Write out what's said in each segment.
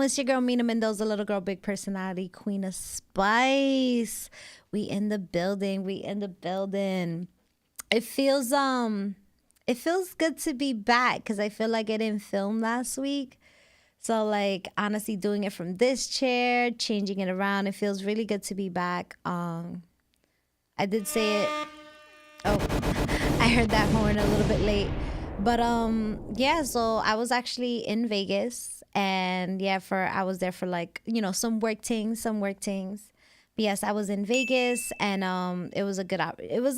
It's your girl, Mina Mendoza, little girl, big personality, queen of spice. We in the building. It feels good to be back because I feel like I didn't film last week. So like honestly doing it from this chair, changing it around, it feels really good to be back. I did say it. Oh, I heard that horn a little bit late. But yeah, so I was actually in Vegas, and yeah, I was there for like, some work things. But yes, I was in Vegas, and it was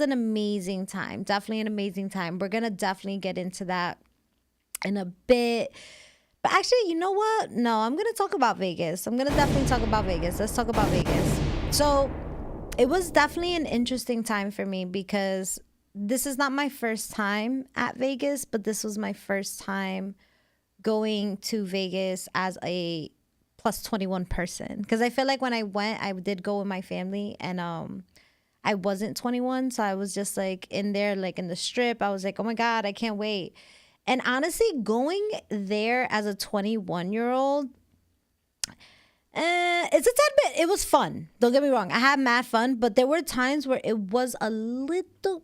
an amazing time. Definitely an amazing time. We're gonna definitely get into that in a bit. But actually, you know what? No, I'm gonna talk about Vegas. I'm gonna definitely talk about Vegas. Let's talk about Vegas. So it was definitely an interesting time for me because this is not my first time at Vegas, but this was my first time going to Vegas as a plus 21 person. Because I feel like when I went, I did go with my family, and I wasn't 21. So I was just like in there, like in the strip. I was like, oh my God, I can't wait. And honestly, going there as a 21-year-old, it's a tad bit, it was fun. Don't get me wrong. I had mad fun, but there were times where it was a little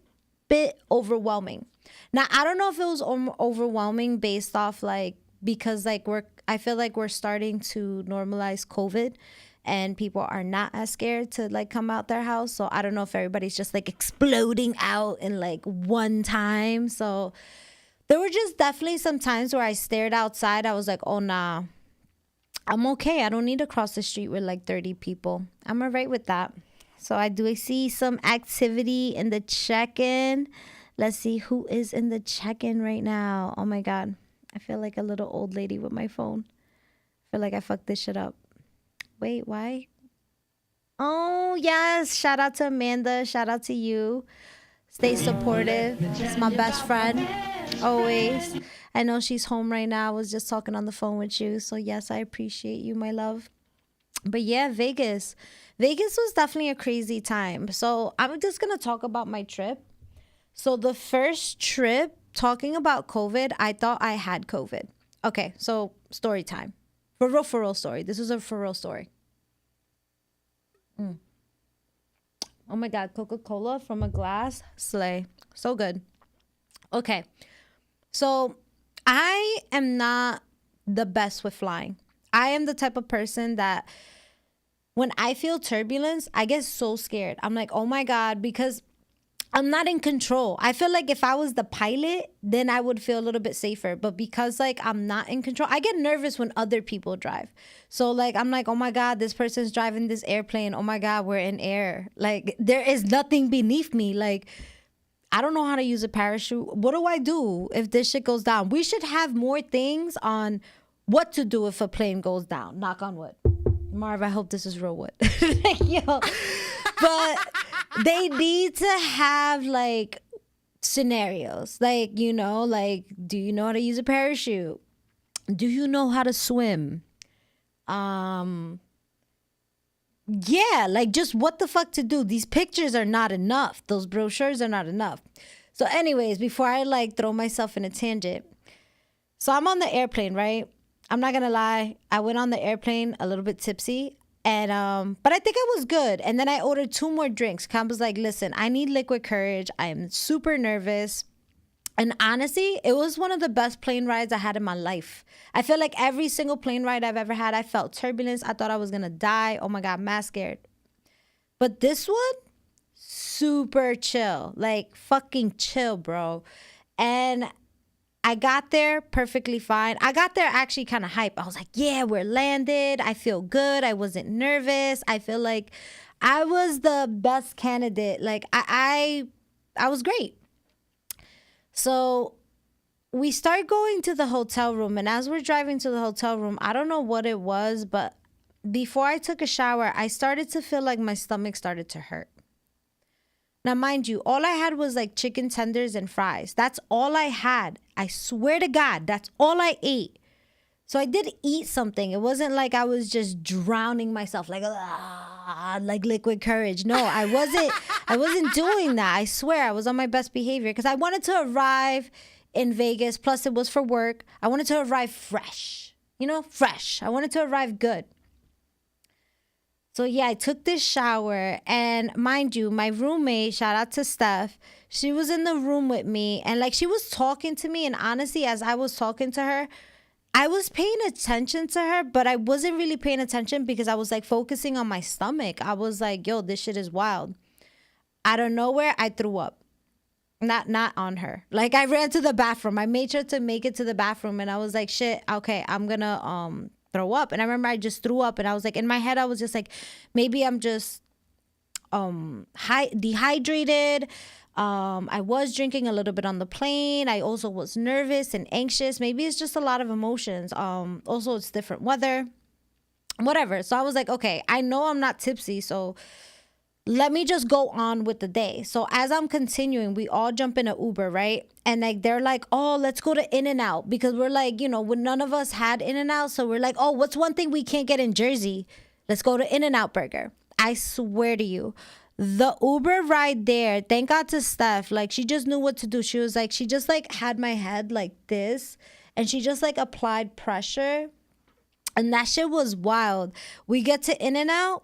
bit overwhelming. Now, I don't know if it was overwhelming based off because I feel like we're starting to normalize COVID and people are not as scared to like come out their house. So I don't know if everybody's just like exploding out in like one time. So there were just definitely some times where I stared outside. I was like, oh nah, I'm okay. I don't need to cross the street with like 30 people. I'm all right with that. So I see some activity in the check-in. Let's see who is in the check-in right now. Oh my God. I feel like a little old lady with my phone. I feel like I fucked this shit up. Wait, why? Oh, yes. Shout out to Amanda. Shout out to you. Stay supportive. She's my best friend. Always. I know she's home right now. I was just talking on the phone with you. So yes, I appreciate you, my love. But yeah, Vegas was definitely a crazy time. So I'm just going to talk about my trip. So the first trip, talking about COVID, I thought I had COVID. Okay, so story time. For real story. This is a for real story. Oh my God, Coca-Cola from a glass. Slay. So good. Okay. So I am not the best with flying. I am the type of person that when I feel turbulence, I get so scared. I'm like, oh my God, because I'm not in control. I feel like if I was the pilot, then I would feel a little bit safer. But because like I'm not in control, I get nervous when other people drive. So like, I'm like, oh my God, this person's driving this airplane. Oh my God, we're in air. Like there is nothing beneath me. Like, I don't know how to use a parachute. What do I do if this shit goes down? We should have more things on what to do if a plane goes down. Knock on wood. Marv, I hope this is real wood. Yo. But they need to have like scenarios. Like, do you know how to use a parachute? Do you know how to swim? Yeah, like just what the fuck to do. These pictures are not enough. Those brochures are not enough. So anyways, before I like throw myself in a tangent. So I'm on the airplane, right? I'm not gonna lie. I went on the airplane a little bit tipsy, and but I think I was good. And then I ordered 2 more drinks. Cam was like, listen, I need liquid courage. I'm super nervous. And honestly, it was one of the best plane rides I had in my life. I feel like every single plane ride I've ever had, I felt turbulence. I thought I was gonna die. Oh my God, mad scared. But this one, super chill. Like fucking chill, bro. And I got there perfectly fine. I got there actually kind of hype. I was like, yeah, we're landed. I feel good. I wasn't nervous. I feel like I was the best candidate. Like I was great. So we start going to the hotel room. And as we're driving to the hotel room, I don't know what it was, but before I took a shower, I started to feel like my stomach started to hurt. Now, mind you, all I had was like chicken tenders and fries. That's all I had. I swear to God, that's all I ate. So I did eat something. It wasn't like I was just drowning myself like liquid courage. No, I wasn't doing that. I swear I was on my best behavior because I wanted to arrive in Vegas. Plus it was for work. I wanted to arrive fresh. fresh. I wanted to arrive good. So yeah, I took this shower, and mind you, my roommate, shout out to Steph, she was in the room with me, and like she was talking to me, and honestly, as I was talking to her, I was paying attention to her, but I wasn't really paying attention because I was like focusing on my stomach. I was like, yo, this shit is wild. Out of nowhere, I threw up. Not on her. Like I ran to the bathroom. I made sure to make it to the bathroom, and I was like, shit, okay, I'm gonna throw up. And I remember I just threw up, and I was like, in my head, I was just like, maybe I'm just dehydrated. I was drinking a little bit on the plane. I also was nervous and anxious. Maybe it's just a lot of emotions. Also it's different weather, whatever. So I was like, okay, I know I'm not tipsy, so let me just go on with the day. So as I'm continuing, we all jump in an Uber, right? And like they're like, oh, let's go to In-N-Out, because we're like, when none of us had In-N-Out, so we're like, oh, what's one thing we can't get in Jersey? Let's go to In-N-Out Burger. I swear to you, the Uber ride there, thank God to Steph, like she just knew what to do. She was like, she just like had my head like this, and she just like applied pressure, and that shit was wild. We get to In-N-Out,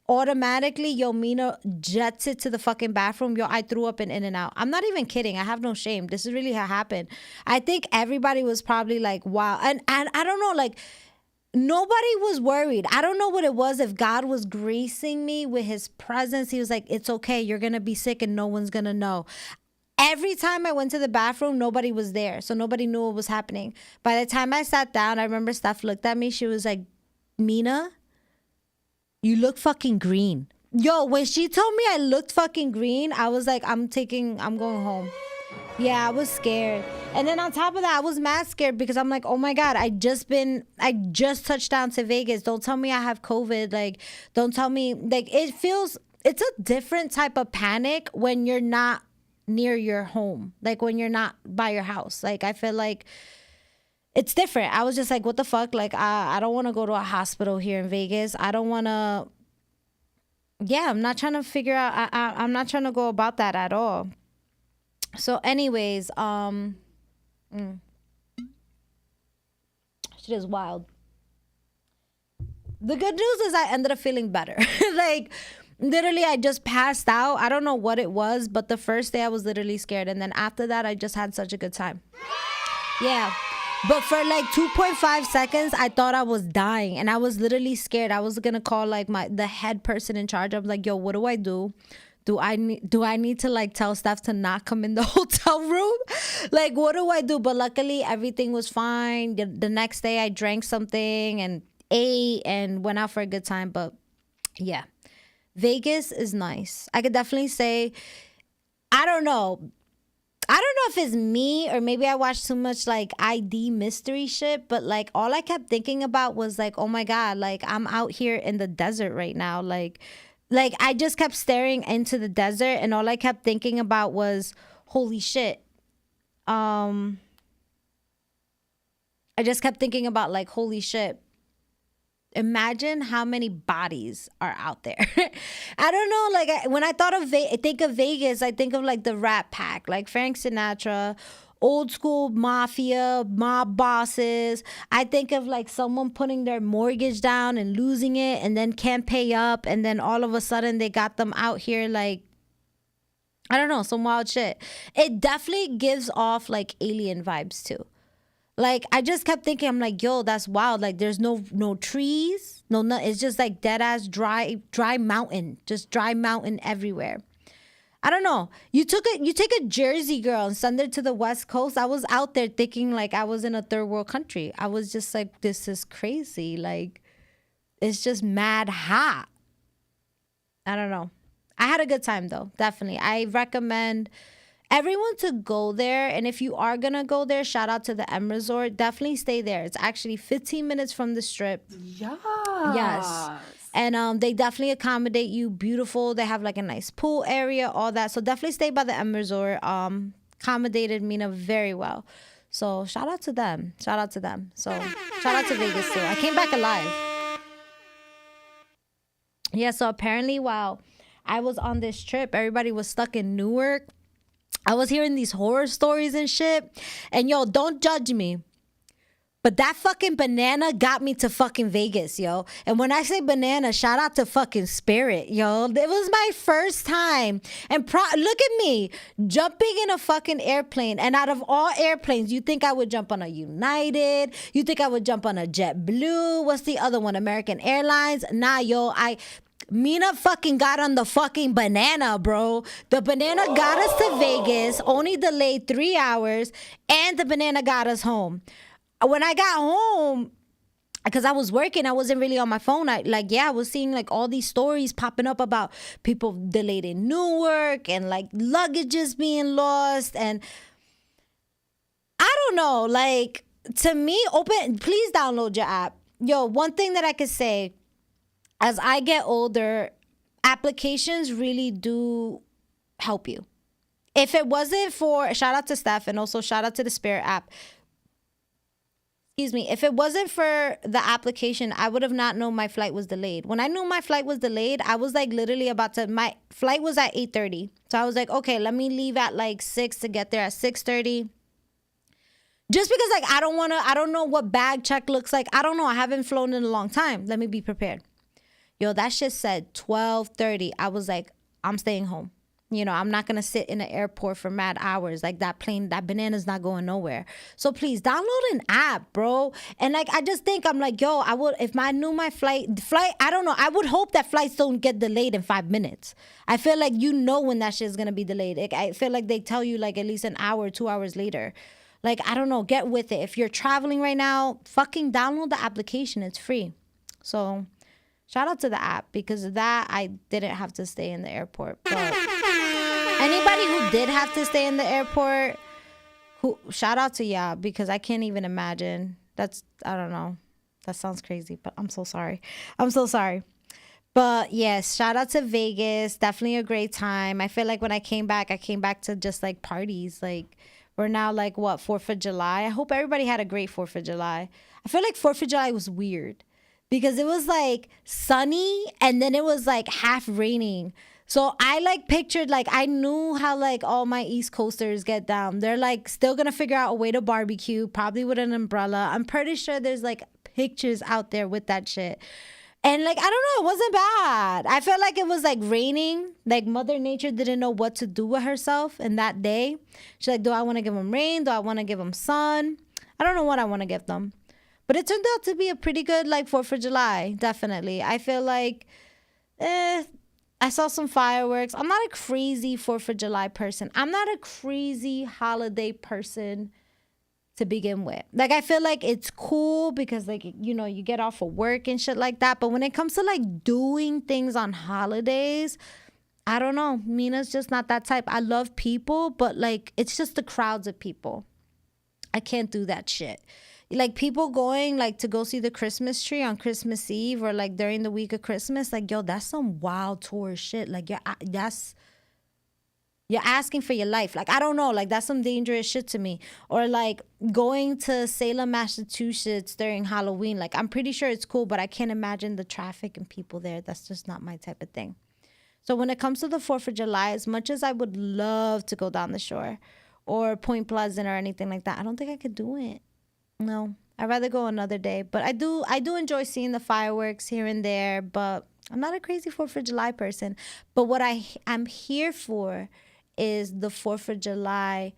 automatically, yo, Mina jets it to the fucking bathroom. Yo, I threw up in In-N-Out. I'm not even kidding. I have no shame. This is really how it happened. I think everybody was probably like, wow. And I don't know, like, nobody was worried. I don't know what it was. If God was gracing me with his presence, he was like, it's okay. You're going to be sick and no one's going to know. Every time I went to the bathroom, nobody was there. So nobody knew what was happening. By the time I sat down, I remember Steph looked at me. She was like, Mina, you look fucking green. Yo, when she told me I looked fucking green, I was like, I'm going home. Yeah, I was scared. And then on top of that, I was mad scared because I'm like, oh my God, I just touched down to Vegas. Don't tell me I have COVID. Like, don't tell me, like, it's a different type of panic when you're not near your home. Like when you're not by your house. Like, I feel like it's different. I was just like, what the fuck? Like, I don't want to go to a hospital here in Vegas. I don't want to. Yeah, I'm not trying to figure out. I'm not trying to go about that at all. So, anyways, shit is wild. The good news is I ended up feeling better. Like, literally, I just passed out. I don't know what it was, but the first day I was literally scared. And then after that, I just had such a good time. Yeah. But for like 2.5 seconds, I thought I was dying, and I was literally scared. I was gonna call like the head person in charge. I'm like, yo, what do I do? Do I need to like tell staff to not come in the hotel room? Like, what do I do? But luckily, everything was fine. The next day, I drank something and ate and went out for a good time. But yeah, Vegas is nice. I could definitely say, I don't know if it's me or maybe I watched too much like ID mystery shit, but like all I kept thinking about was like, oh my God, like I'm out here in the desert right now. Like I just kept staring into the desert, and all I kept thinking about was, holy shit. I just kept thinking about like, holy shit. Imagine how many bodies are out there. I don't know. Like when I think of Vegas, I think of like the Rat Pack, like Frank Sinatra, old school mafia, mob bosses. I think of like someone putting their mortgage down and losing it and then can't pay up. And then all of a sudden they got them out here like, I don't know, some wild shit. It definitely gives off like alien vibes too. Like, I just kept thinking, I'm like, yo, that's wild. Like, there's no trees, it's just like dead ass dry mountain, just dry mountain everywhere. I don't know. You take a Jersey girl and send her to the West Coast. I was out there thinking like I was in a third world country. I was just like, this is crazy. Like, it's just mad hot. I don't know. I had a good time though. Definitely. I recommend everyone to go there. And if you are going to go there, shout out to the M Resort. Definitely stay there. It's actually 15 minutes from the Strip. Yes. And they definitely accommodate you. Beautiful. They have like a nice pool area, all that. So definitely stay by the M Resort. Accommodated Mina very well. So shout out to them. So shout out to Vegas too. I came back alive. Yeah, so apparently while I was on this trip, everybody was stuck in Newark. I was hearing these horror stories and shit. And yo, don't judge me, But that fucking banana got me to fucking Vegas, yo. And when I say banana, shout out to fucking Spirit, yo. It was my first time. And look at me jumping in a fucking airplane. And out of all airplanes, you think I would jump on a United? You think I would jump on a JetBlue? What's the other one? American Airlines? Nah, yo. Mina fucking got on the fucking banana, bro. The banana got us to Vegas, only delayed 3 hours, and the banana got us home. When I got home, because I was working, I wasn't really on my phone. I was seeing like all these stories popping up about people delayed in Newark and like luggages being lost. And I don't know, like, to me, please download your app. Yo, one thing that I could say, as I get older, applications really do help you. If it wasn't for, shout out to Steph and also shout out to the Spirit app. Excuse me. If it wasn't for the application, I would have not known my flight was delayed. When I knew my flight was delayed, I was like literally my flight was at 8:30. So I was like, okay, let me leave at like 6 to get there at 6:30. Just because like I don't know what bag check looks like. I don't know. I haven't flown in a long time. Let me be prepared. Yo, that shit said 12:30. I was like, I'm staying home. You know, I'm not going to sit in an airport for mad hours. Like that banana's not going nowhere. So please download an app, bro. And like, I just think I'm like, yo, if I knew my flight, I don't know. I would hope that flights don't get delayed in 5 minutes. I feel like you know when that shit's going to be delayed. I feel like they tell you like at least an hour, 2 hours later. Like, I don't know, get with it. If you're traveling right now, fucking download the application. It's free. So shout out to the app, because of that, I didn't have to stay in the airport. But anybody who did have to stay in the airport, shout out to y'all, because I can't even imagine. I don't know. That sounds crazy, but I'm so sorry. I'm so sorry. But yes, shout out to Vegas. Definitely a great time. I feel like when I came back to just like parties. Like, we're now like, what, 4th of July? I hope everybody had a great 4th of July. I feel like 4th of July was weird, because it was like sunny and then it was like half raining. So I like pictured, like, I knew how like all my East Coasters get down. They're like still gonna figure out a way to barbecue, probably with an umbrella. I'm pretty sure there's like pictures out there with that shit. And like, I don't know, it wasn't bad. I felt like it was like raining. Like Mother Nature didn't know what to do with herself in that day. She's like, do I want to give them rain? Do I want to give them sun? I don't know what I want to give them. But it turned out to be a pretty good like 4th of July, definitely. I feel like I saw some fireworks. I'm not a crazy 4th of July person. I'm not a crazy holiday person to begin with. Like, I feel like it's cool because like, you know, you get off of work and shit like that. But when it comes to like doing things on holidays, I don't know. Mina's just not that type. I love people, but like, it's just the crowds of people. I can't do that shit. Like people going like to go see the Christmas tree on Christmas Eve or like during the week of Christmas, like, yo, that's some wild tourist shit. Like, you're asking for your life. Like, I don't know, like that's some dangerous shit to me. Or like going to Salem, Massachusetts during Halloween. Like, I'm pretty sure it's cool, but I can't imagine the traffic and people there. That's just not my type of thing. So when it comes to the 4th of July, as much as I would love to go down the shore or Point Pleasant or anything like that, I don't think I could do it. No, I'd rather go another day. But I do enjoy seeing the fireworks here and there, but I'm not a crazy 4th of July person. But what I'm here for is the 4th of July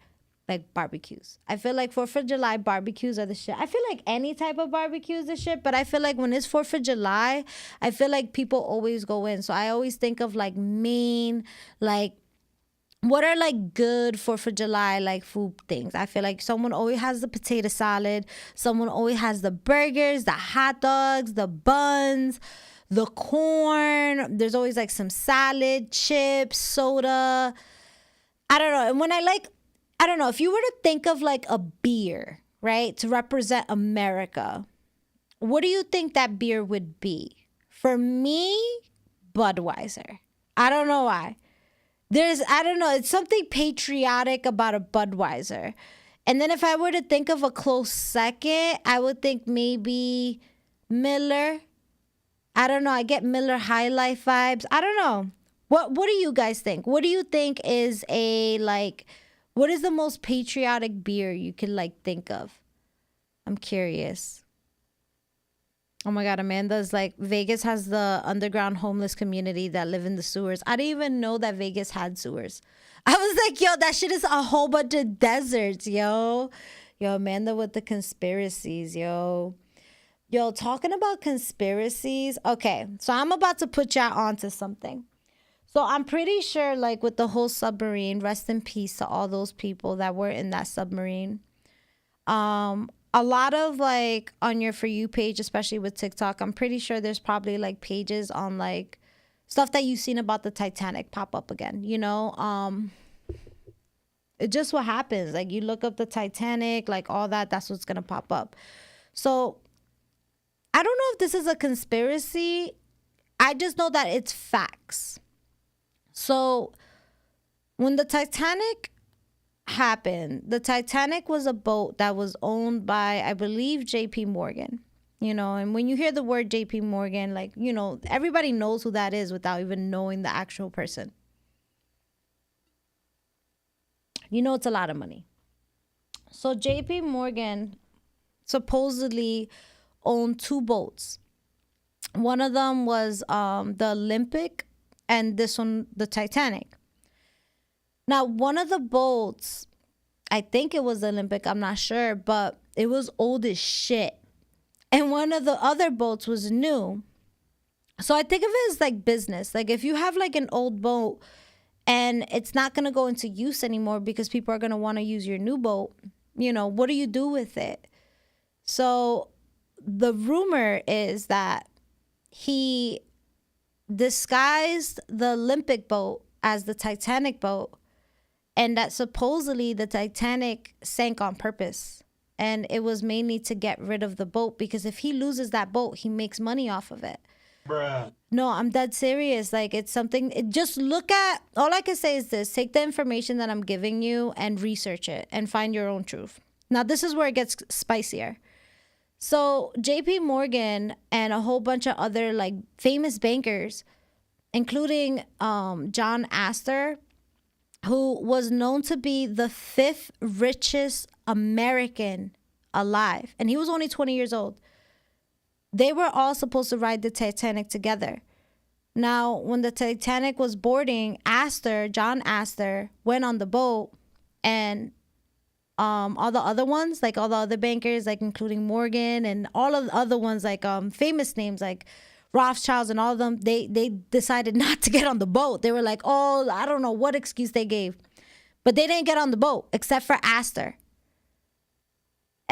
like barbecues. I feel like 4th of July barbecues are the shit. I feel like any type of barbecue is the shit, but I feel like when it's 4th of July, I feel like people always go in. So I always think of like Maine, like what are like good 4th of July like food things? I feel like someone always has the potato salad. Someone always has the burgers, the hot dogs, the buns, the corn. There's always like some salad, chips, soda. I don't know. And when I don't know, if you were to think of like a beer, right, to represent America, what do you think that beer would be? For me, Budweiser. I don't know why. I don't know, it's something patriotic about a Budweiser. And then if I were to think of a close second, I would think maybe Miller. I don't know, I get Miller High Life vibes. I don't know. What do you guys think? What do you think is what is the most patriotic beer you can like think of? I'm curious. Oh my God, Amanda's like, Vegas has the underground homeless community that live in the sewers. I didn't even know that Vegas had sewers. I was like, yo, that shit is a whole bunch of deserts, yo. Yo, Amanda with the conspiracies, yo. Yo, talking about conspiracies. Okay, so I'm about to put y'all onto something. So I'm pretty sure, like, with the whole submarine, rest in peace to all those people that were in that submarine. A lot of, like, on your For You page, especially with TikTok, I'm pretty sure there's probably like pages on like stuff that you've seen about the Titanic pop up again, you know. It's just what happens. Like, you look up the Titanic, like all that's what's gonna pop up. So I don't know if this is a conspiracy. I just know that it's facts. So when the Titanic happened, the Titanic was a boat that was owned by, I believe, JP Morgan. You know, and when you hear the word JP Morgan, like, you know, everybody knows who that is without even knowing the actual person. You know, it's a lot of money. So JP Morgan supposedly owned two boats. One of them was the Olympic, and this one, the Titanic. Now, one of the boats, I think it was the Olympic, I'm not sure, but it was old as shit. And one of the other boats was new. So I think of it as like business. Like, if you have like an old boat and it's not going to go into use anymore because people are going to want to use your new boat, you know, what do you do with it? So the rumor is that he disguised the Olympic boat as the Titanic boat, and that supposedly the Titanic sank on purpose, and it was mainly to get rid of the boat, because if he loses that boat, he makes money off of it. Bruh. No, I'm dead serious. Like, it's something, just look at, all I can say is this: take the information that I'm giving you and research it and find your own truth. Now, this is where it gets spicier. So JP Morgan and a whole bunch of other like famous bankers, including John Astor, who was known to be the 5th richest American alive, and he was only 20 years old. They were all supposed to ride the Titanic together. Now, when the Titanic was boarding, John Astor, went on the boat, and all the other ones, like all the other bankers, like including Morgan and all of the other ones, like famous names like Rothschilds and all of them, they decided not to get on the boat. They were like, oh, I don't know what excuse they gave, but they didn't get on the boat except for Astor.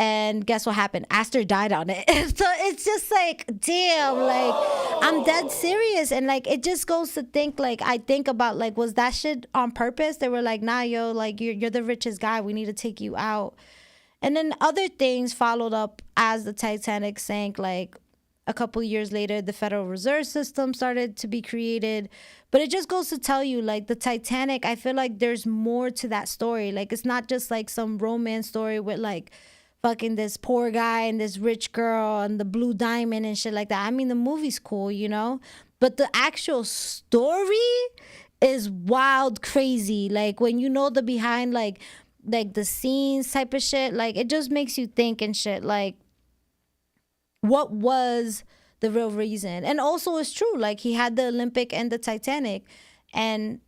And guess what happened? Astor died on it. So it's just like, damn, like, I'm dead serious. And like, it just goes to think, like, I think about, like, was that shit on purpose? They were like, nah, yo, like, you're the richest guy. We need to take you out. And then other things followed up as the Titanic sank. Like, a couple years later, the Federal Reserve System started to be created. But it just goes to tell you, like, the Titanic, I feel like there's more to that story. Like, it's not just like some romance story with like fucking this poor guy and this rich girl and the blue diamond and shit like that. I mean, the movie's cool, you know, but the actual story is wild, crazy. Like, when you know the behind, like the scenes type of shit, like, it just makes you think and shit. Like, what was the real reason? And also, it's true. Like, he had the Olympic and the Titanic, and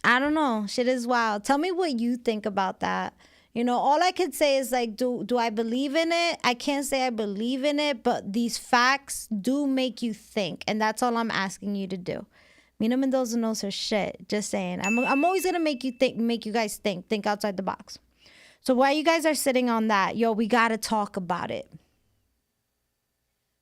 I don't know, shit is wild. Tell me what you think about that. You know, all I could say is, like, do I believe in it? I can't say I believe in it, but these facts do make you think, and that's all I'm asking you to do. Mina Mendoza knows her shit. Just saying. I'm always gonna make you think, make you guys think outside the box. So while you guys are sitting on that, yo, we gotta talk about it.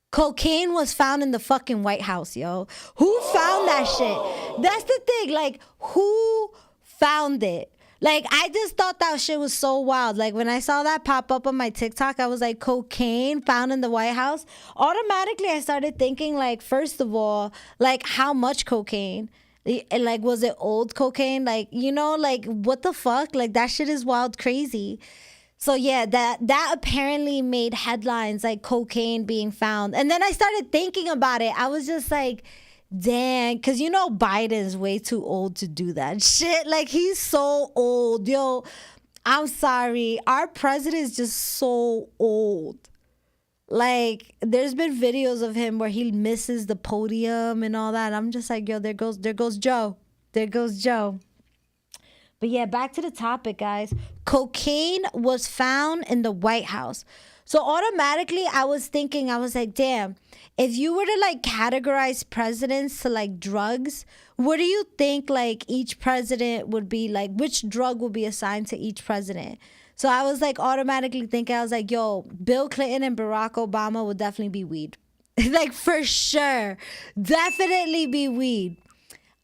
Cocaine was found in the fucking White House, yo. Who found that shit? That's the thing. Like, who found it? Like, I just thought that shit was so wild. Like, when I saw that pop up on my TikTok, I was like, cocaine found in the White House? Automatically, I started thinking, like, first of all, like, how much cocaine? Like, was it old cocaine? Like, you know, like, what the fuck? Like, that shit is wild crazy. So, yeah, that apparently made headlines, like cocaine being found. And then I started thinking about it. I was just like, damn, because you know Biden's way too old to do that shit. Like, he's so old. Yo, I'm sorry. Our president is just so old. Like, there's been videos of him where he misses the podium and all that. I'm just like, yo, there goes Joe. There goes Joe. But yeah, back to the topic, guys. Cocaine was found in the White House. So automatically I was thinking, I was like, damn, if you were to like categorize presidents to like drugs, what do you think like each president would be like, which drug would be assigned to each president? So I was like automatically thinking, I was like, yo, Bill Clinton and Barack Obama would definitely be weed. Like for sure. Definitely be weed.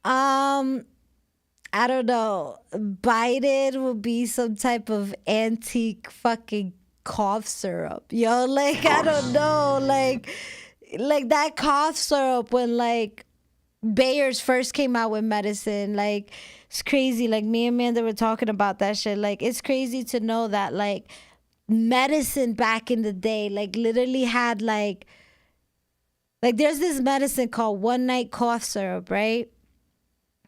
I don't know. Biden will be some type of antique fucking cough syrup. Yo, like I don't know. Like that cough syrup when like Bayer's first came out with medicine. Like it's crazy. Like me and Amanda were talking about that shit. Like it's crazy to know that like medicine back in the day, like literally had like there's this medicine called one night cough syrup, right?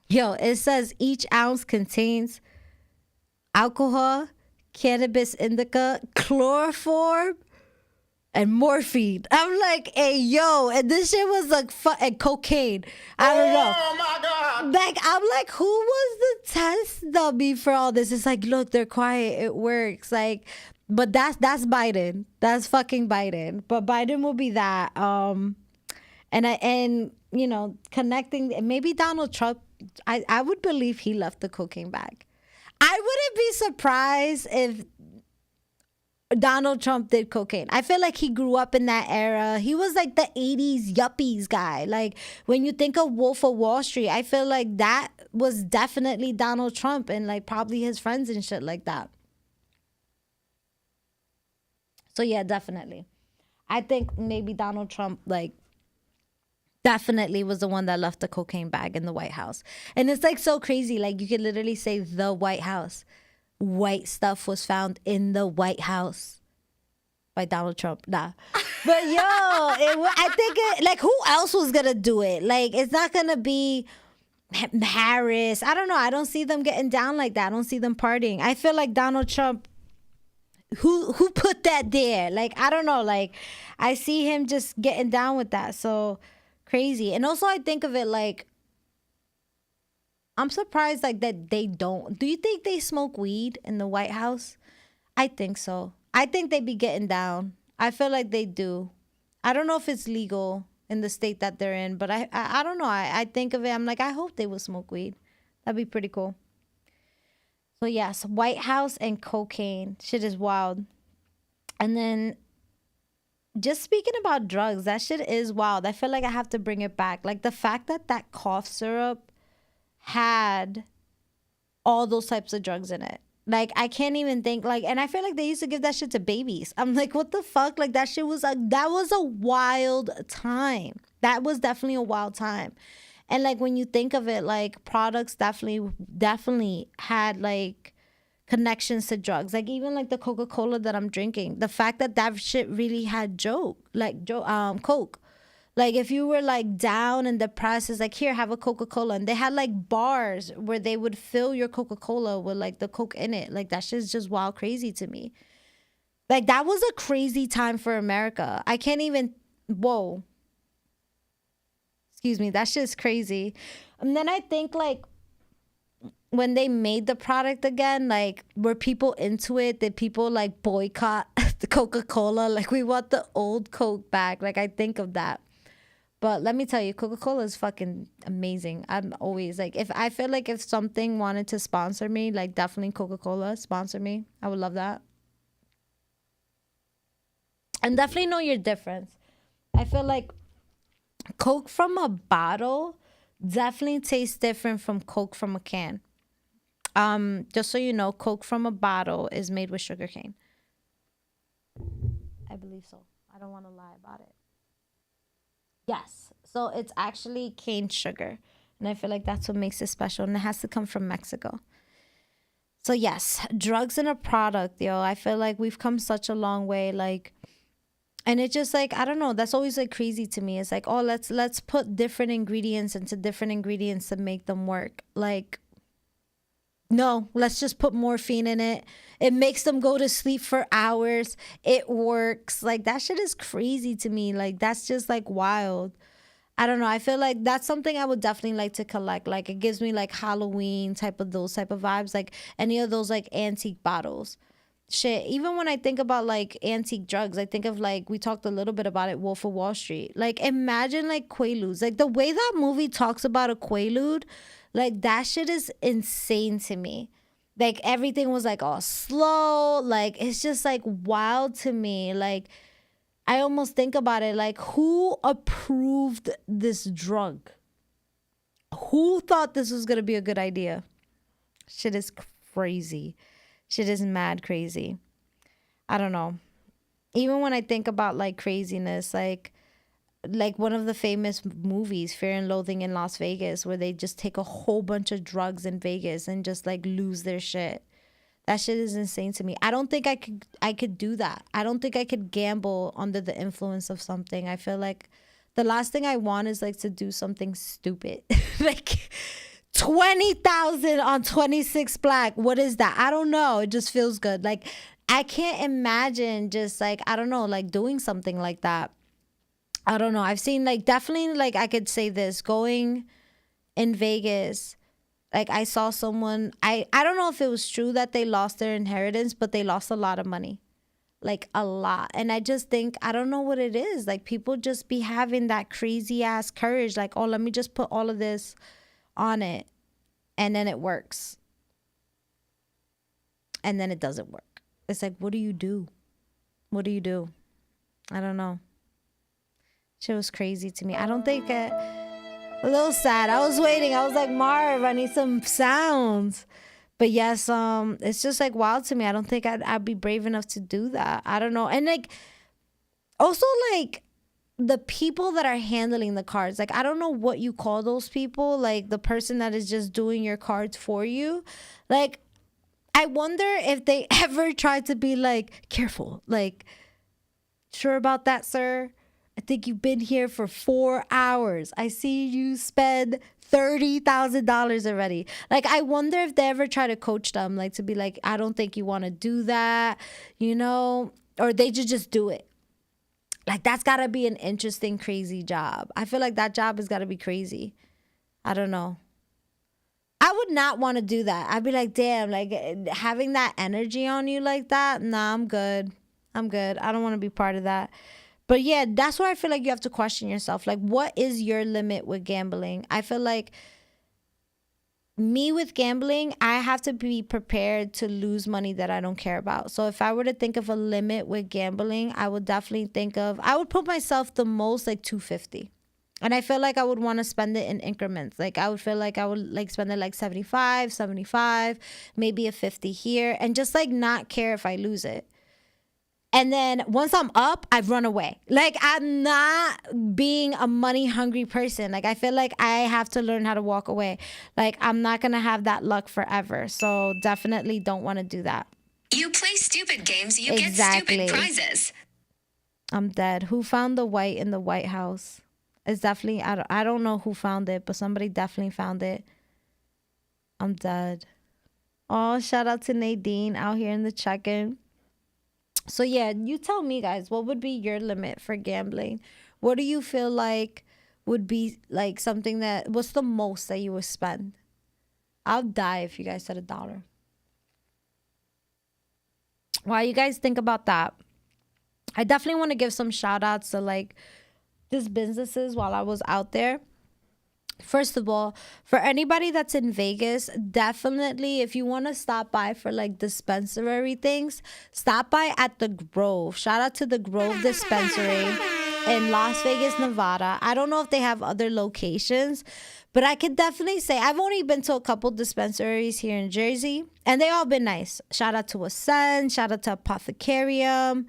Yo, it says each ounce contains alcohol, cannabis indica, chloroform, and morphine. I'm like, hey, yo, and this shit was like and cocaine. I don't know. Oh my god! Like, I'm like, who was the test dummy for all this? It's like, look, they're quiet. It works. Like, but that's Biden. That's fucking Biden. But Biden will be that. And you know, connecting maybe Donald Trump. I would believe he left the cocaine bag. I wouldn't be surprised if Donald Trump did cocaine. I feel like he grew up in that era. He was like the 80s yuppies guy. Like when you think of Wolf of Wall Street, I feel like that was definitely Donald Trump and like probably his friends and shit like that. So yeah, definitely. I think maybe Donald Trump like definitely was the one that left the cocaine bag in the White House. And it's like so crazy. Like you could literally say the White House. White stuff was found in the White House by Donald Trump. Nah. But yo, I think like who else was going to do it? Like it's not going to be Harris. I don't know. I don't see them getting down like that. I don't see them partying. I feel like Donald Trump, who put that there? Like, I don't know. Like I see him just getting down with that. So crazy. And also I think of it like I'm surprised like that they don't. Do you think they smoke weed in the White House? I think so. I think they be getting down. I feel like they do. I don't know if it's legal in the state that they're in, but I don't know. I think of it. I'm like, I hope they will smoke weed. That'd be pretty cool. So yes, White House and cocaine. Shit is wild. And then just speaking about drugs, that shit is wild. I feel like I have to bring it back. Like the fact that that cough syrup had all those types of drugs in it. Like I can't even think like, and I feel like they used to give that shit to babies. I'm like, what the fuck? Like that shit was like, that was a wild time. That was definitely a wild time. And like when you think of it, like products definitely had like connections to drugs. Like even like the Coca-Cola that I'm drinking, the fact that that shit really had Coke. Like if you were like down and depressed, it's like, here, have a Coca-Cola. And they had like bars where they would fill your Coca-Cola with like the Coke in it. Like that shit's just wild crazy to me. Like that was a crazy time for America. I can't even, whoa. Excuse me, that shit's crazy. And then I think like when they made the product again, like were people into it? Did people like boycott the Coca-Cola? Like we want the old Coke back. Like I think of that. But let me tell you, Coca-Cola is fucking amazing. I'm always like, if I feel like if something wanted to sponsor me, like definitely Coca-Cola sponsor me. I would love that. And definitely know your difference. I feel like Coke from a bottle definitely tastes different from Coke from a can. Just so you know, Coke from a bottle is made with sugarcane. I believe so. I don't want to lie about it. Yes. So it's actually cane sugar. And I feel like that's what makes it special. And it has to come from Mexico. So yes, drugs in a product, yo. I feel like we've come such a long way. Like, and it just like, I don't know. That's always like crazy to me. It's like, oh, let's put different ingredients into different ingredients to make them work. Like, No, let's just put morphine in it. It makes them go to sleep for hours. It works. Like, that shit is crazy to me. Like, that's just like wild. I don't know. I feel like that's something I would definitely like to collect. Like, it gives me like Halloween type of those type of vibes. Like any of those like antique bottles. Shit. Even when I think about like antique drugs, I think of like, we talked a little bit about it, Wolf of Wall Street. Like, imagine like Quaaludes. Like, the way that movie talks about a Quaalude, like, that shit is insane to me. Like, everything was like all slow. Like, it's just like wild to me. Like, I almost think about it like, who approved this drug? Who thought this was going to be a good idea? Shit is crazy. Shit is mad crazy. I don't know. Even when I think about like craziness, like one of the famous movies, Fear and Loathing in Las Vegas, where they just take a whole bunch of drugs in Vegas and just like lose their shit. That shit is insane to me. I don't think I could do that. I don't think I could gamble under the influence of something. I feel like the last thing I want is like to do something stupid. Like 20,000 on 26 black. What is that? I don't know. It just feels good. Like, I can't imagine just like, I don't know, like doing something like that. I don't know. I've seen like, definitely, like, I could say this, going in Vegas. Like, I saw someone, I don't know if it was true that they lost their inheritance, but they lost a lot of money. Like, a lot. And I just think, I don't know what it is. Like, people just be having that crazy ass courage. Like, oh, let me just put all of this on it. And then it works. And then it doesn't work. It's like, what do you do? What do you do? I don't know. Shit was crazy to me. I don't think... a little sad. I was waiting. I was like, Marv, I need some sounds. But yes, it's just like wild to me. I don't think I'd be brave enough to do that. I don't know. And like, also like the people that are handling the cards, like, I don't know what you call those people. Like the person that is just doing your cards for you. Like, I wonder if they ever tried to be like, careful, like, sure about that, sir? I think you've been here for 4 hours. I see you spend $30,000 already. Like, I wonder if they ever try to coach them, like to be like, I don't think you want to do that, you know, or they just do it. Like, that's got to be an interesting, crazy job. I feel like that job has got to be crazy. I don't know. I would not want to do that. I'd be like, damn, like having that energy on you like that. Nah, I'm good. I'm good. I don't want to be part of that. But yeah, that's where I feel like you have to question yourself. Like, what is your limit with gambling? I feel like me with gambling, I have to be prepared to lose money that I don't care about. So if I were to think of a limit with gambling, I would definitely think of, I would put myself the most like 250. And I feel like I would want to spend it in increments. Like, I would feel like I would like spend it like 75, maybe a 50 here, and just like not care if I lose it. And then once I'm up, I've run away. Like, I'm not being a money hungry person. Like, I feel like I have to learn how to walk away. Like, I'm not going to have that luck forever. So definitely don't want to do that. You play stupid games, you get stupid prizes. I'm dead. Who found the white in the White House? It's definitely, I don't know who found it, but somebody definitely found it. I'm dead. Oh, shout out to Nadine out here in the check-in. So yeah, you tell me, guys, what would be your limit for gambling? What do you feel like would be like something that, what's the most that you would spend? I'll die if you guys said $1. While you guys think about that, I definitely want to give some shout outs to like these businesses while I was out there. First of all, for anybody that's in Vegas, definitely if you want to stop by for like dispensary things, stop by at the Grove. Shout out to the Grove Dispensary in Las Vegas, Nevada. I don't know if they have other locations, but I could definitely say I've only been to a couple dispensaries here in Jersey, and they all been nice. Shout out to Ascend, shout out to Apothecarium,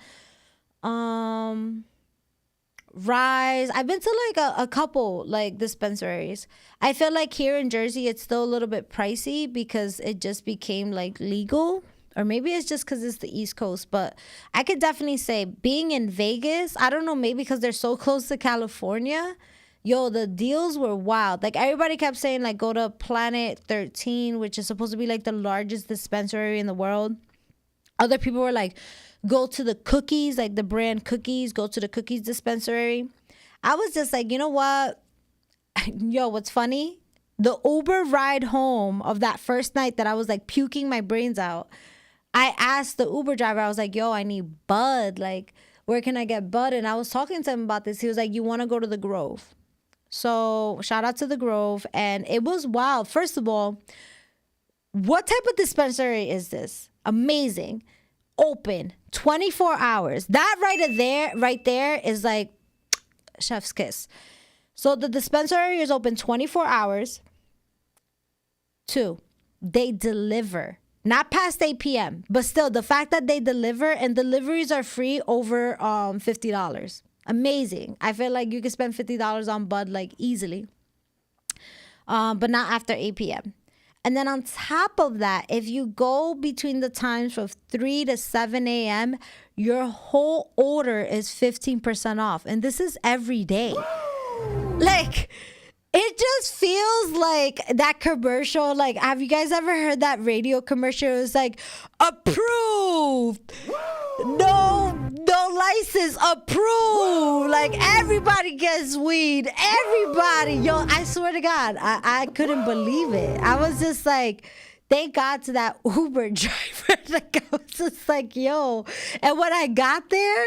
Rise. I've been to like a couple like dispensaries. I feel like here in Jersey it's still a little bit pricey because it just became like legal, or maybe it's just because it's the East Coast. But I could definitely say being in Vegas, I don't know, maybe because they're so close to California, Yo, the deals were wild. Like everybody kept saying like go to Planet 13, which is supposed to be like the largest dispensary in the world. Other people were like, go to the Cookies, like the brand Cookies, go to the Cookies dispensary. I was just like, you know what? Yo, what's funny? The Uber ride home of that first night that I was like puking my brains out, I asked the Uber driver, I was like, yo, I need bud. Like, where can I get bud? And I was talking to him about this. He was like, you want to go to the Grove? So shout out to the Grove. And it was wild. First of all, what type of dispensary is this? Amazing. Open 24 hours. That right there is like chef's kiss. So the dispensary is open 24 hours. 2, they deliver. Not past 8 p.m. But still, the fact that they deliver, and deliveries are free over $50. Amazing. I feel like you can spend $50 on bud like easily. But not after 8 p.m. And then on top of that, if you go between the times from 3 to 7 a.m., your whole order is 15% off. And this is every day. Like, it just feels like that commercial. Like, have you guys ever heard that radio commercial? It was like, approved. No license, approved. Like, everybody gets weed. Everybody. Yo, I swear to God, I couldn't believe it. I was just like, thank God to that Uber driver. Like, I was just like, yo. And when I got there,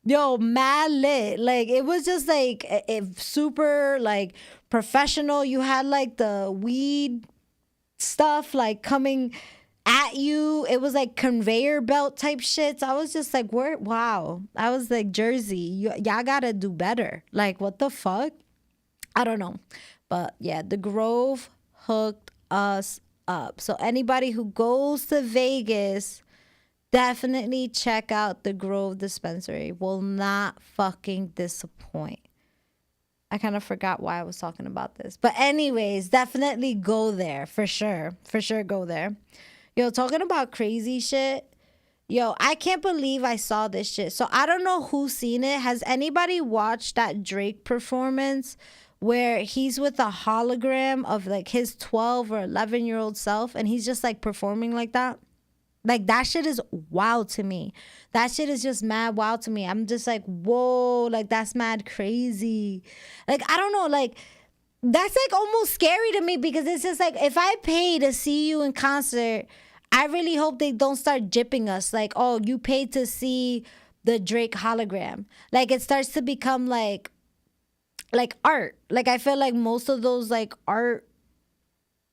yo, mad lit. Like, it was just like super like professional. You had like the weed stuff like coming at you. It was like conveyor belt type shit. So I was just like, where? Wow. I was like, Jersey, y'all gotta do better. Like, what the fuck? I don't know. But yeah, the Grove hooked us up. So anybody who goes to Vegas, definitely check out the Grove dispensary. Will not fucking disappoint. I kind of forgot why I was talking about this. But anyways, definitely go there for sure. For sure go there. Yo, talking about crazy shit. Yo, I can't believe I saw this shit. So I don't know who's seen it. Has anybody watched that Drake performance where he's with a hologram of like his 12 or 11-year-old self and he's just like performing like that? Like, that shit is wild to me. That shit is just mad wild to me. I'm just like, whoa, like, that's mad crazy. Like, I don't know, like, that's like almost scary to me because it's just like, if I pay to see you in concert, I really hope they don't start gypping us. Like, oh, you paid to see the Drake hologram. Like, it starts to become like art. Like, I feel like most of those like art,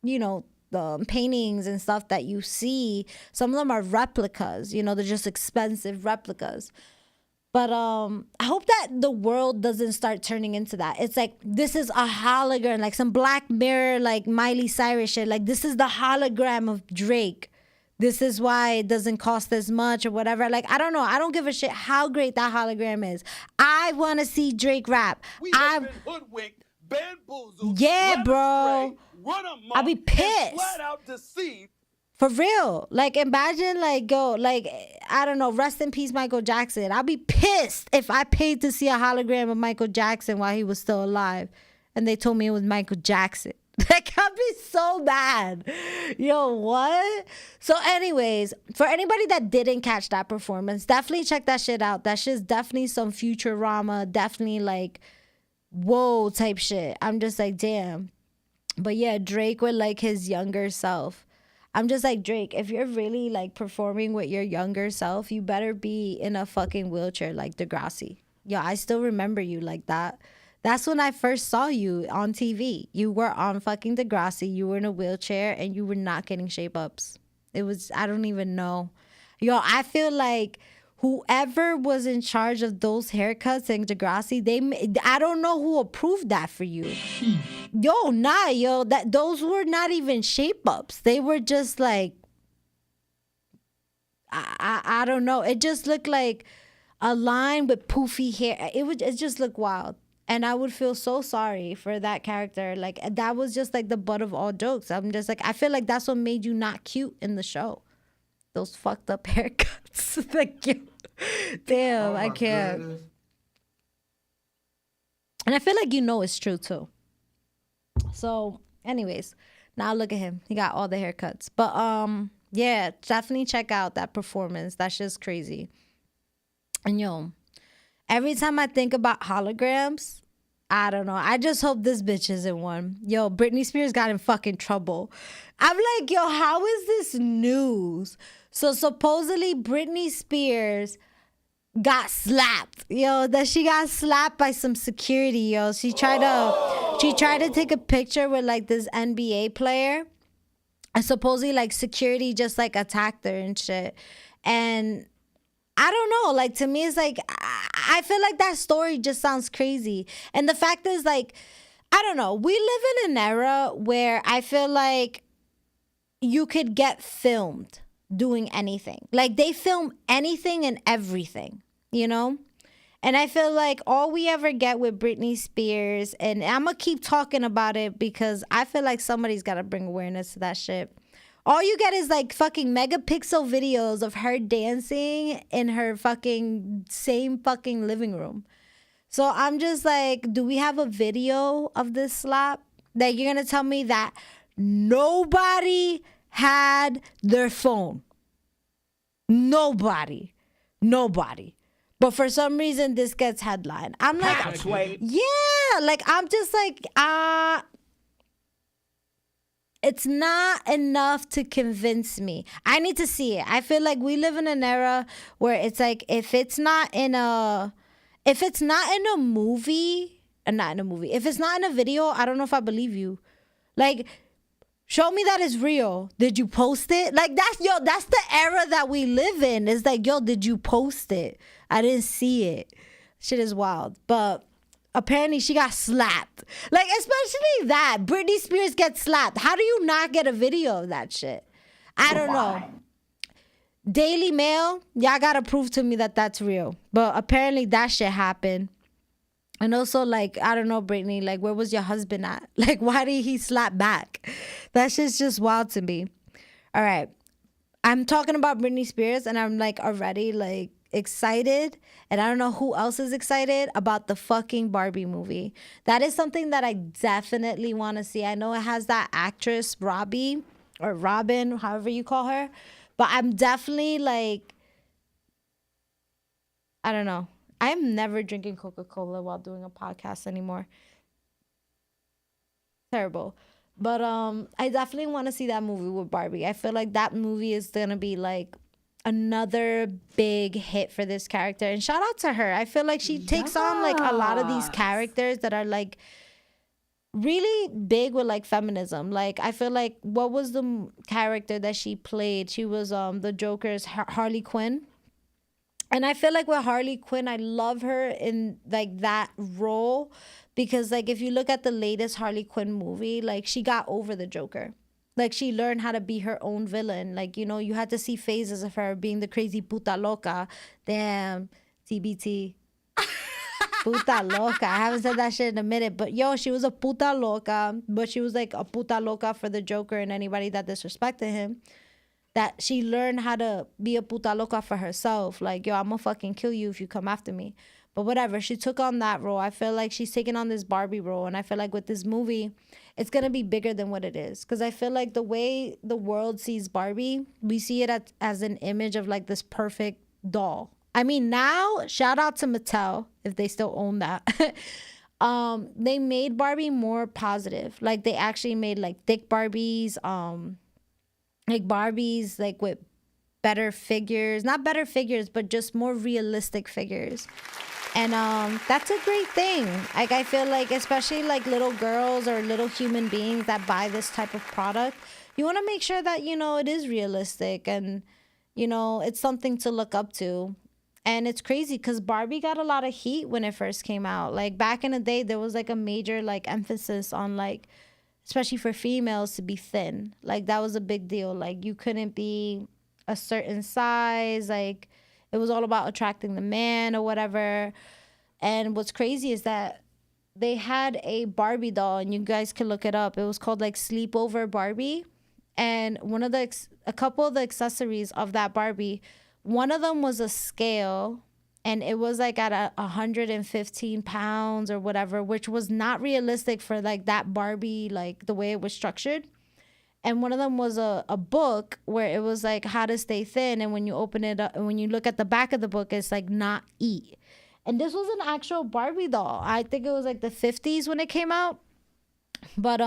you know, the paintings and stuff that you see, some of them are replicas, you know, they're just expensive replicas. But I hope that the world doesn't start turning into that. It's like, this is a hologram, like some Black Mirror, like Miley Cyrus shit. Like, this is the hologram of Drake. This is why it doesn't cost as much or whatever. Like, I don't know. I don't give a shit how great that hologram is. I want to see Drake rap. We've been hoodwinked, bamboozled, yeah, bro. Run amok, I'll be pissed. Flat out deceived. For real. Like, imagine, like, I don't know, rest in peace, Michael Jackson. I'll be pissed if I paid to see a hologram of Michael Jackson while he was still alive and they told me it was Michael Jackson. Like, I'd be so mad. Yo, what? So anyways, for anybody that didn't catch that performance, definitely check that shit out. That shit's definitely some Futurama, definitely like, whoa type shit. I'm just like, damn. But yeah, Drake with like his younger self. I'm just like, Drake, if you're really like performing with your younger self, you better be in a fucking wheelchair like Degrassi. Yo, I still remember you like that. That's when I first saw you on TV. You were on fucking Degrassi. You were in a wheelchair and you were not getting shape ups. It was, I don't even know. Yo, I feel like whoever was in charge of those haircuts in Degrassi, I don't know who approved that for you. Yo, those were not even shape ups. They were just like, I don't know. It just looked like a line with poofy hair. It just looked wild. And I would feel so sorry for that character. Like, that was just like the butt of all jokes. I'm just like, I feel like that's what made you not cute in the show. Those fucked up haircuts. Like, damn, I can't. Goodness. And I feel like it's true too. So anyways, now look at him. He got all the haircuts. But yeah, definitely check out that performance. That's just crazy. And every time I think about holograms, I don't know. I just hope this bitch isn't one. Yo, Britney Spears got in fucking trouble. I'm like, yo, how is this news? So supposedly Britney Spears got slapped. Yo, that she got slapped by some security, yo. She tried to take a picture with like this NBA player. And supposedly like security just like attacked her and shit. And I don't know. Like, to me, it's like, I feel like that story just sounds crazy. And the fact is, like, I don't know. We live in an era where I feel like you could get filmed doing anything. Like, they film anything and everything, And I feel like all we ever get with Britney Spears, and I'm going to keep talking about it because I feel like somebody's got to bring awareness to that shit. All you get is like fucking megapixel videos of her dancing in her fucking same fucking living room. So I'm just like, do we have a video of this slap? That you're going to tell me that nobody had their phone. Nobody. But for some reason, this gets headline. I'm like, yeah, like, I'm just like, it's not enough to convince me. I need to see it. I feel like we live in an era where it's like, if it's not in a movie, if it's not in a video, I don't know if I believe you. Like, show me that it's real. Did you post it? Like, that's the era that we live in. It's like, yo, did you post it? I didn't see it. Shit is wild. But apparently she got slapped. Like, especially that. Britney Spears gets slapped. How do you not get a video of that shit? I don't know. Daily Mail, y'all gotta prove to me that that's real. But apparently that shit happened. And also, like, I don't know, Britney, like, where was your husband at? Like, why did he slap back? That shit's just wild to me. All right. I'm talking about Britney Spears, and I'm, like, already, like, excited, and I don't know who else is excited about the fucking Barbie movie. That is something that I definitely want to see. I know it has that actress Robbie or Robin, however you call her, but I'm definitely like, I don't know. I'm never drinking Coca-Cola while doing a podcast anymore. Terrible. But I definitely want to see that movie with Barbie. I feel like that movie is gonna be like another big hit for this character, and shout out to her. I feel like she takes on like a lot of these characters that are like really big with like feminism. Like, I feel like, what was the character that she played? She was the Joker's Harley Quinn. And I feel like with Harley Quinn, I love her in like that role because like if you look at the latest Harley Quinn movie, like she got over the Joker. Like, she learned how to be her own villain. Like, you had to see phases of her being the crazy puta loca. Damn, TBT. Puta loca. I haven't said that shit in a minute. But, yo, she was a puta loca. But she was, like, a puta loca for the Joker and anybody that disrespected him. That she learned how to be a puta loca for herself. Like, yo, I'm gonna fucking kill you if you come after me. But whatever, she took on that role. I feel like she's taking on this Barbie role. And I feel like with this movie, it's going to be bigger than what it is. Because I feel like the way the world sees Barbie, we see it as an image of like this perfect doll. I mean, now, shout out to Mattel, if they still own that. They made Barbie more positive. Like, they actually made like thick Barbies, like Barbies like with better figures. Not better figures, but just more realistic figures. And that's a great thing. Like, I feel like, especially like little girls or little human beings that buy this type of product, you want to make sure that, it is realistic and, it's something to look up to. And it's crazy because Barbie got a lot of heat when it first came out. Like, back in the day, there was like a major like emphasis on like, especially for females, to be thin. Like, that was a big deal. Like, you couldn't be a certain size. Like, it was all about attracting the man or whatever. And what's crazy is that they had a Barbie doll, and you guys can look it up. It was called like Sleepover Barbie. And a couple of the accessories of that Barbie, one of them was a scale, and it was like at 115 pounds or whatever, which was not realistic for like that Barbie, like the way it was structured. And one of them was a book where it was like how to stay thin. And when you open it up and when you look at the back of the book, it's like not eat. And this was an actual Barbie doll. I think it was like the 50s when it came out. But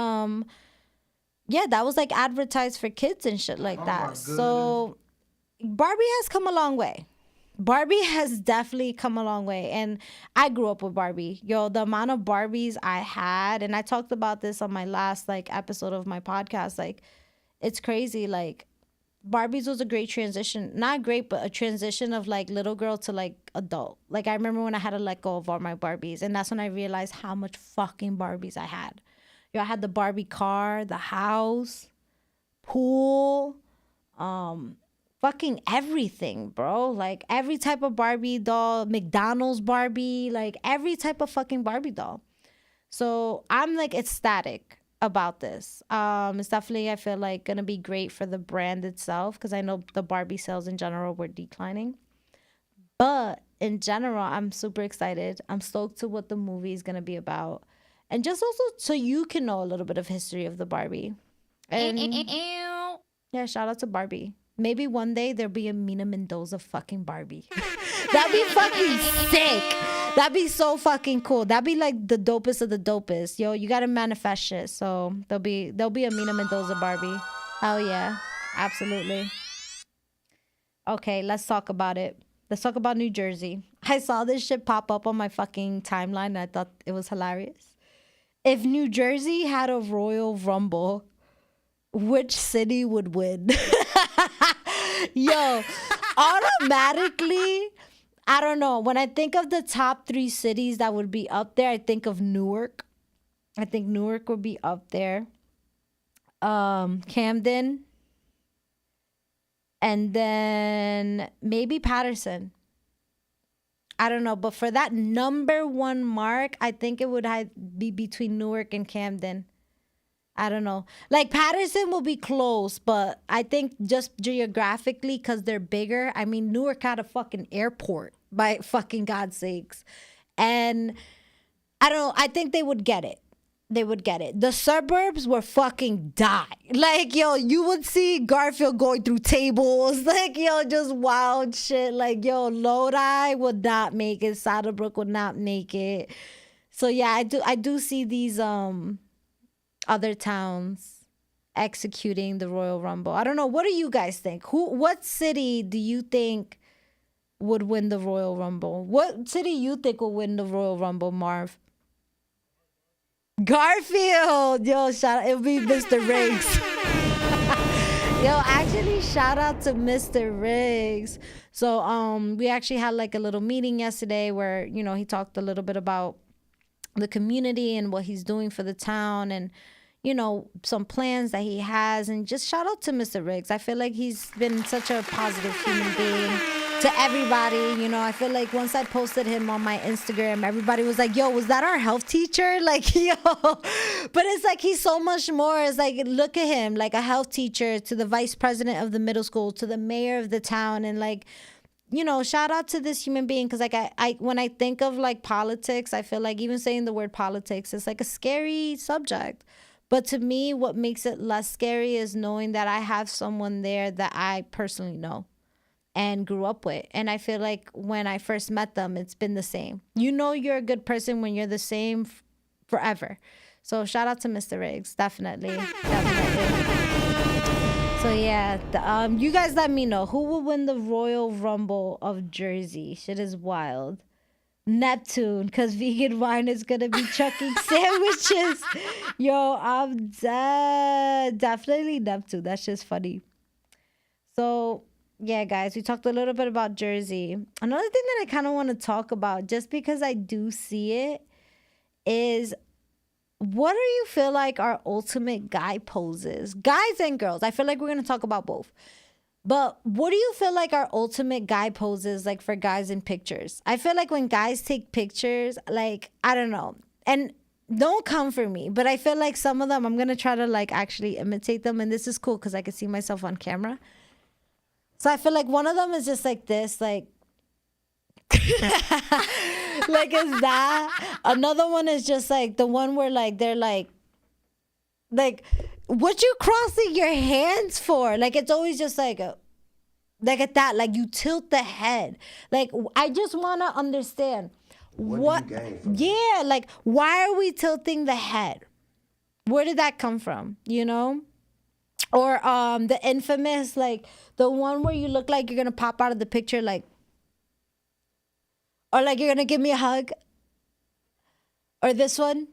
yeah, that was like advertised for kids and shit like that. So Barbie has come a long way. Barbie has definitely come a long way. And I grew up with Barbie. Yo, the amount of Barbies I had, and I talked about this on my last like episode of my podcast, like it's crazy. Like Barbies was a great transition. Not great, but a transition of like little girl to like adult. Like I remember when I had to let go of all my Barbies, and that's when I realized how much fucking Barbies I had. Yo, I had the Barbie car, the house, pool, fucking everything, bro. Like every type of Barbie doll, McDonald's Barbie, like every type of fucking Barbie doll. So I'm like ecstatic about this. It's definitely, I feel like, gonna be great for the brand itself, because I know the Barbie sales in general were declining. But in general, I'm super excited. I'm stoked to what the movie is gonna be about. And just also so you can know a little bit of history of the Barbie. And yeah, shout out to Barbie. Maybe one day there'll be a Mina Mendoza fucking Barbie. That'd be fucking sick. That'd be so fucking cool. That'd be like the dopest of the dopest. Yo, you gotta manifest shit. So there'll be a Mina Mendoza Barbie. Hell yeah. Absolutely. Okay, let's talk about it. Let's talk about New Jersey. I saw this shit pop up on my fucking timeline and I thought it was hilarious. If New Jersey had a Royal Rumble, which city would win? Yo, automatically, I don't know. When I think of the top 3 cities that would be up there, I think of Newark. I think Newark would be up there. Camden. And then maybe Patterson. I don't know. But for that number 1 mark, I think it would be between Newark and Camden. I don't know. Like Patterson will be close, but I think just geographically, because they're bigger. I mean, Newark had a fucking airport, by fucking God's sakes. And I don't know. I think they would get it. They would get it. The suburbs were fucking die. Like, yo, you would see Garfield going through tables. Like, yo, just wild shit. Like, yo, Lodi would not make it. Saddlebrook would not make it. So yeah, I do see these other towns executing the Royal Rumble. I don't know. What do you guys think? What city do you think would win the Royal Rumble? What city you think will win the Royal Rumble, Marv? Garfield. Yo, shout out. It'll be Mr. Riggs. Yo, actually, shout out to Mr. Riggs. So we actually had like a little meeting yesterday where, you know, he talked a little bit about the community and what he's doing for the town and, you know, some plans that he has. And just shout out to Mr. Riggs. I feel like he's been such a positive human being to everybody. You know, I feel like once I posted him on my Instagram, everybody was like, yo, was that our health teacher? Like, yo, but it's like he's so much more. It's like, look at him, like a health teacher to the vice president of the middle school to the mayor of the town. And like, you know, shout out to this human being, because like I when I think of like politics, I feel like even saying the word politics is like a scary subject. But to me, what makes it less scary is knowing that I have someone there that I personally know and grew up with. And I feel like when I first met them, it's been the same. You know you're a good person when you're the same forever. So shout out to Mr. Riggs. Definitely. So yeah, you guys let me know who will win the Royal Rumble of Jersey. Shit is wild. Neptune, because vegan wine is gonna be chucking sandwiches. Yo, I'm dead. Definitely Neptune. That's just funny. So yeah, guys, we talked a little bit about Jersey. Another thing that I kind of want to talk about, just because I do see it, is what do you feel like our ultimate guy poses? Guys and girls. I feel like we're gonna talk about both. But what do you feel like our ultimate guy poses like for guys in pictures? I feel like when guys take pictures, like, I don't know. And don't come for me, but I feel like some of them, I'm going to try to like actually imitate them. And this is cool because I can see myself on camera. So I feel like one of them is just like this, like Like, is that another one? Is just like the one where like they're like what you crossing your hands for? Like, it's always just like at that, like you tilt the head. Like, I just want to understand what do you gain from yeah, like why are we tilting the head? Where did that come from? You know? Or the infamous, like the one where you look like you're gonna pop out of the picture, like, or like you're gonna give me a hug. Or this one.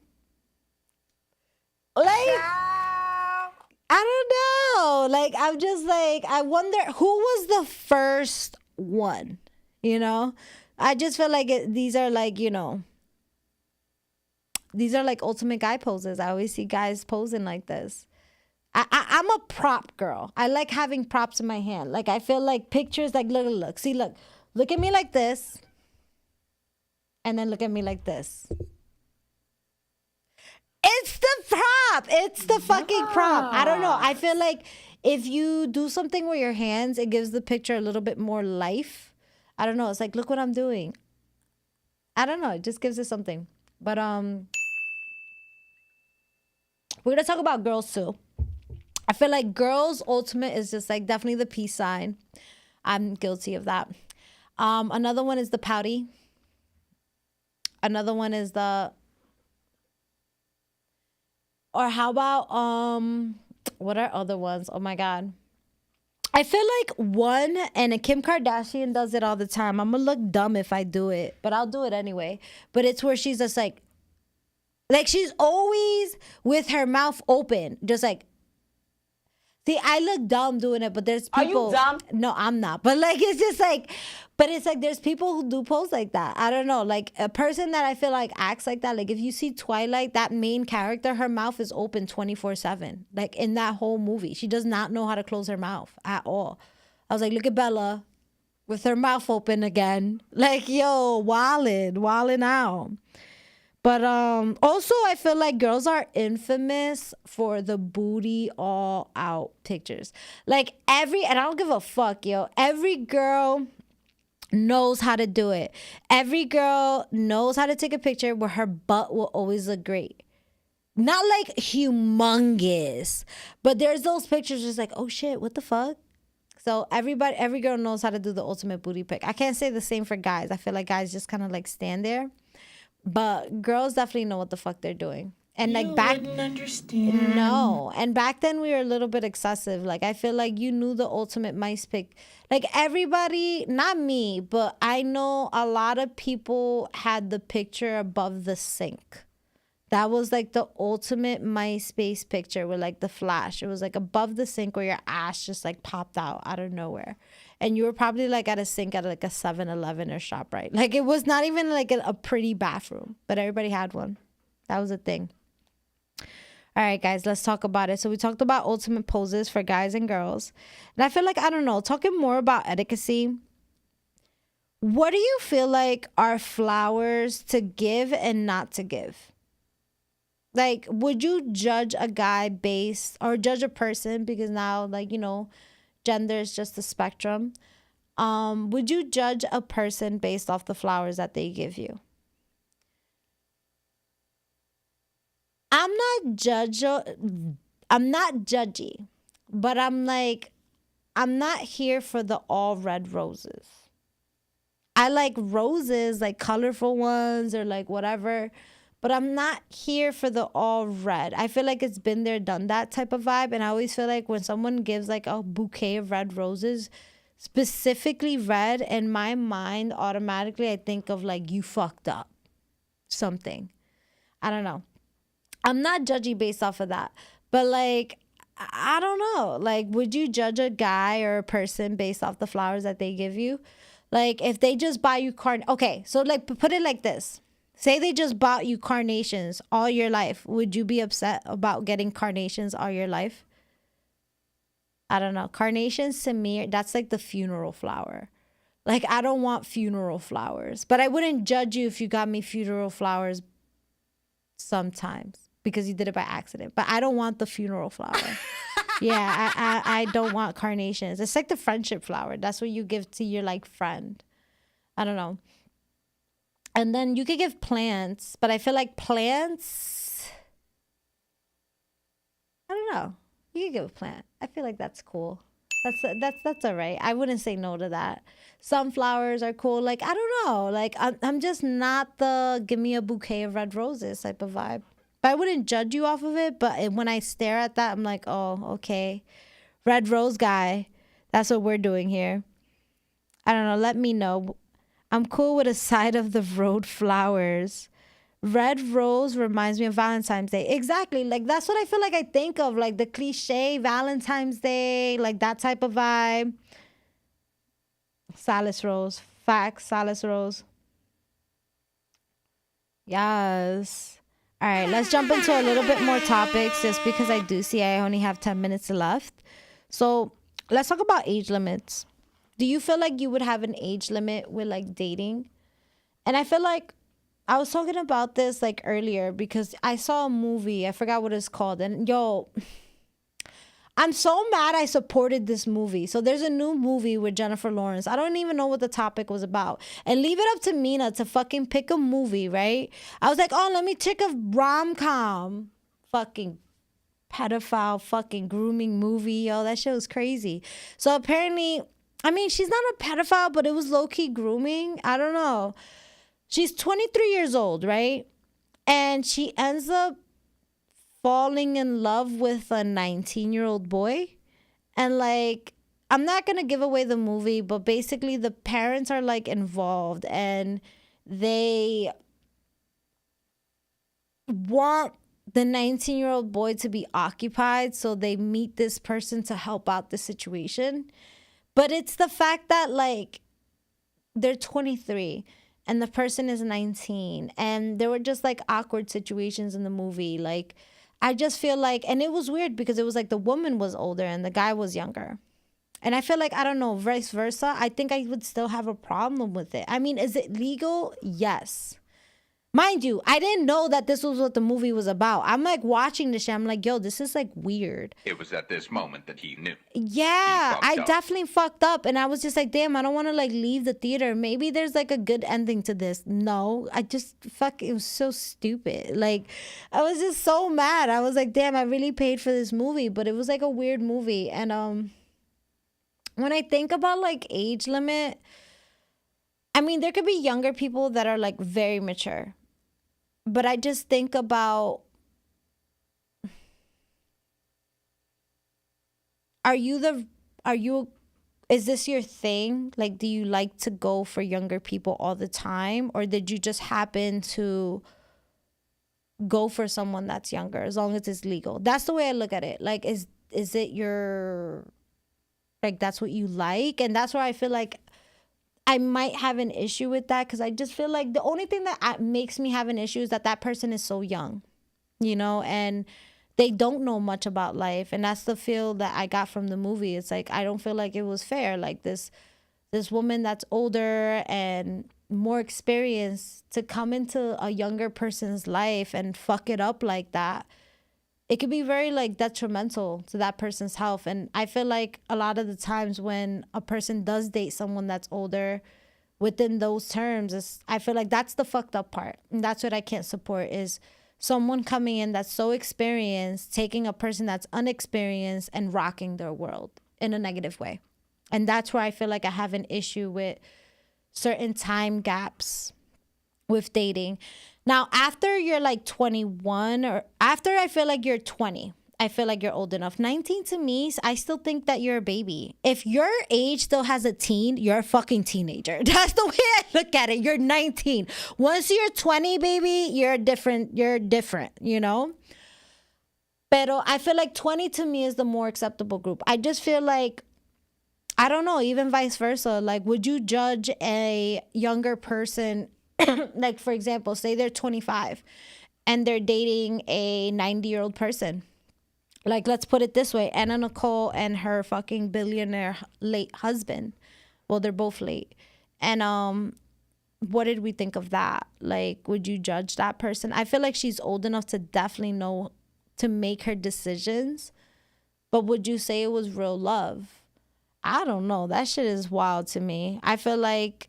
Like, I don't know. Like, I'm just like, I wonder who was the first one, you know? I just feel like these are like, you know, these are like ultimate guy poses. I always see guys posing like this. I'm a prop girl. I like having props in my hand. Like, I feel like pictures, like, look. See, look at me like this. And then look at me like this. It's the prop. It's the fucking prop. I don't know. I feel like if you do something with your hands, it gives the picture a little bit more life. I don't know. It's like, look what I'm doing. I don't know. It just gives it something. But we're gonna talk about girls too. I feel like girls' ultimate is just like definitely the peace sign. I'm guilty of that. Another one is the pouty. Another one is the, or how about what are other ones? Oh my God. I feel like one, and Kim Kardashian does it all the time. I'm gonna look dumb if I do it, but I'll do it anyway. But it's where she's just like she's always with her mouth open, just like. See, I look dumb doing it, but there's people. Are you dumb? No, I'm not. But like, it's just like, but it's like there's people who do pose like that. I don't know, like a person that I feel like acts like that. Like if you see Twilight, that main character, her mouth is open 24/7. Like in that whole movie, she does not know how to close her mouth at all. I was like, look at Bella with her mouth open again. Like, yo, wildin' out. But also, I feel like girls are infamous for the booty all out pictures. Like and I don't give a fuck, yo. Every girl knows how to do it. Every girl knows how to take a picture where her butt will always look great. Not like humongous, but there's those pictures just like, oh shit, what the fuck? So every girl knows how to do the ultimate booty pic. I can't say the same for guys. I feel like guys just kind of like stand there. But girls definitely know what the fuck they're doing. And like wouldn't understand. No. And back then we were a little bit excessive. Like I feel like you knew the ultimate mice pic. Like everybody, not me, but I know a lot of people had the picture above the sink. That was like the ultimate MySpace picture with like the flash. It was like above the sink where your ass just like popped out of nowhere. And you were probably like at a sink at like a 7-Eleven or ShopRite. Like it was not even like a pretty bathroom, but everybody had one. That was a thing. All right, guys, let's talk about it. So we talked about ultimate poses for guys and girls. And I feel like, I don't know, talking more about etiquette. What do you feel like are flowers to give and not to give? Like, would you judge a guy based, or judge a person, because now, like, you know, gender is just a spectrum. Would you judge a person based off the flowers that they give you? I'm not judgy, but I'm like, I'm not here for the all red roses. I like roses, like colorful ones or like whatever, but I'm not here for the all red. I feel like it's been there, done that type of vibe. And I always feel like when someone gives like a bouquet of red roses, specifically red, in my mind, automatically I think of like, you fucked up something. I don't know. I'm not judgy based off of that. But like, I don't know. Like, would you judge a guy or a person based off the flowers that they give you? Like, if they just buy you okay, so like, put it like this. Say they just bought you carnations all your life. Would you be upset about getting carnations all your life? I don't know. Carnations to me, that's like the funeral flower. Like, I don't want funeral flowers. But I wouldn't judge you if you got me funeral flowers sometimes because you did it by accident. But I don't want the funeral flower. Yeah, I don't want carnations. It's like the friendship flower. That's what you give to your like friend. I don't know. And then you could give plants, but I feel like plants, I don't know. You could give a plant. I feel like that's cool. That's all right. I wouldn't say no to that. Sunflowers are cool. Like, I don't know. Like, I'm just not the give me a bouquet of red roses type of vibe. But I wouldn't judge you off of it. But when I stare at that, I'm like, oh, okay. Red rose guy. That's what we're doing here. I don't know. Let me know. I'm cool with a side of the road flowers. Red rose reminds me of Valentine's Day. Exactly. Like, that's what I feel like I think of. Like, the cliche Valentine's Day. Like, that type of vibe. Salis rose. Facts. Salis rose. Yes. All right. Let's jump into a little bit more topics just because I do see I only have 10 minutes left. So, let's talk about age limits. Do you feel like you would have an age limit with, like, dating? And I feel like I was talking about this like earlier because I saw a movie. I forgot what it's called. And yo, I'm so mad I supported this movie. So there's a new movie with Jennifer Lawrence. I don't even know what the topic was about. And leave it up to Mina to fucking pick a movie, right? I was like, oh, let me check a rom-com. Fucking pedophile fucking grooming movie. Yo, that shit was crazy. So apparently, I mean, she's not a pedophile, but it was low-key grooming. I don't know. She's 23 years old, right? And she ends up falling in love with a 19-year-old boy. And, like, I'm not going to give away the movie, but basically the parents are, like, involved. And they want the 19-year-old boy to be occupied. So they meet this person to help out the situation. But it's the fact that, like, they're 23. And the person is 19. And there were just like awkward situations in the movie. Like, I just feel like, and it was weird because it was like the woman was older and the guy was younger. And I feel like, I don't know, vice versa. I think I would still have a problem with it. I mean, is it legal? Yes. Mind you, I didn't know that this was what the movie was about. I'm like watching this shit. I'm like, yo, this is like weird. It was at this moment that he knew. Yeah, I up. definitely fucked up. And I was just like, damn, I don't want to like leave the theater. Maybe there's like a good ending to this. No, I just it was so stupid. Like, I was just so mad. I was like, damn, I really paid for this movie. But it was like a weird movie. And when I think about like age limit, I mean, there could be younger people that are like very mature. But I just think about, is this your thing? Like, do you like to go for younger people all the time? Or did you just happen to go for someone that's younger as long as it's legal? That's the way I look at it. Like, is it your, like, that's what you like? And that's where I feel like I might have an issue with that because I just feel like the only thing that makes me have an issue is that person is so young, you know, and they don't know much about life. And that's the feel that I got from the movie. It's like, I don't feel like it was fair. Like this woman that's older and more experienced to come into a younger person's life and fuck it up like that. It could be very like detrimental to that person's health. And I feel like a lot of the times when a person does date someone that's older within those terms, I feel like that's the fucked up part. And that's what I can't support is someone coming in that's so experienced, taking a person that's unexperienced and rocking their world in a negative way. And that's where I feel like I have an issue with certain time gaps with dating. Now, after you're like 21 or after I feel like you're 20, I feel like you're old enough. 19 to me, I still think that you're a baby. If your age still has a teen, you're a fucking teenager. That's the way I look at it. You're 19. Once you're 20, baby, you're different, you know? Pero I feel like 20 to me is the more acceptable group. I just feel like, I don't know, even vice versa. Like, would you judge a younger person? Like, for example, say they're 25 and they're dating a 90-year-old person. Like, let's put it this way. Anna Nicole and her fucking billionaire late husband. Well, they're both late. And what did we think of that? Like, would you judge that person? I feel like she's old enough to definitely know to make her decisions. But would you say it was real love? I don't know. That shit is wild to me. I feel like...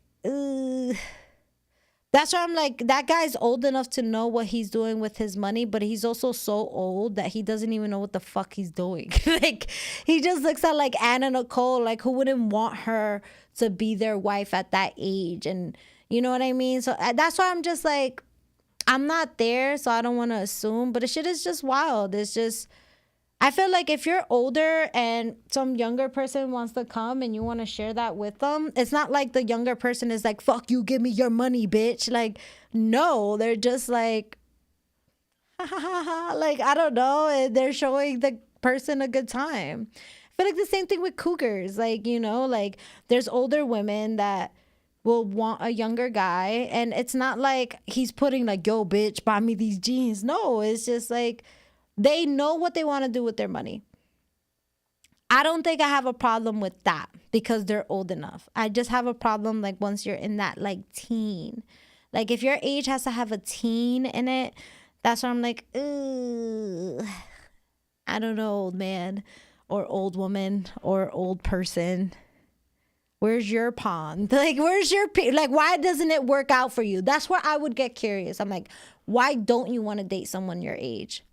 That's why I'm like, that guy's old enough to know what he's doing with his money, but he's also so old that he doesn't even know what the fuck he's doing. Like, he just looks at like Anna Nicole, like, who wouldn't want her to be their wife at that age? And you know what I mean? So that's why I'm just like, I'm not there, so I don't want to assume, but the shit is just wild. It's just, I feel like if you're older and some younger person wants to come and you want to share that with them, it's not like the younger person is like, fuck you, give me your money, bitch. Like, no, they're just like, ha ha ha ha. Like, I don't know. And they're showing the person a good time. I feel like the same thing with cougars. Like, you know, like there's older women that will want a younger guy. And it's not like he's putting like, yo, bitch, buy me these jeans. No, it's just like, they know what they want to do with their money. I don't think I have a problem with that because they're old enough. I just have a problem like once you're in that like teen. Like if your age has to have a teen in it, that's where I'm like, ugh. I don't know, old man or old woman or old person. Where's your pond? Like, where's your, like, why doesn't it work out for you? That's where I would get curious. I'm like, why don't you want to date someone your age?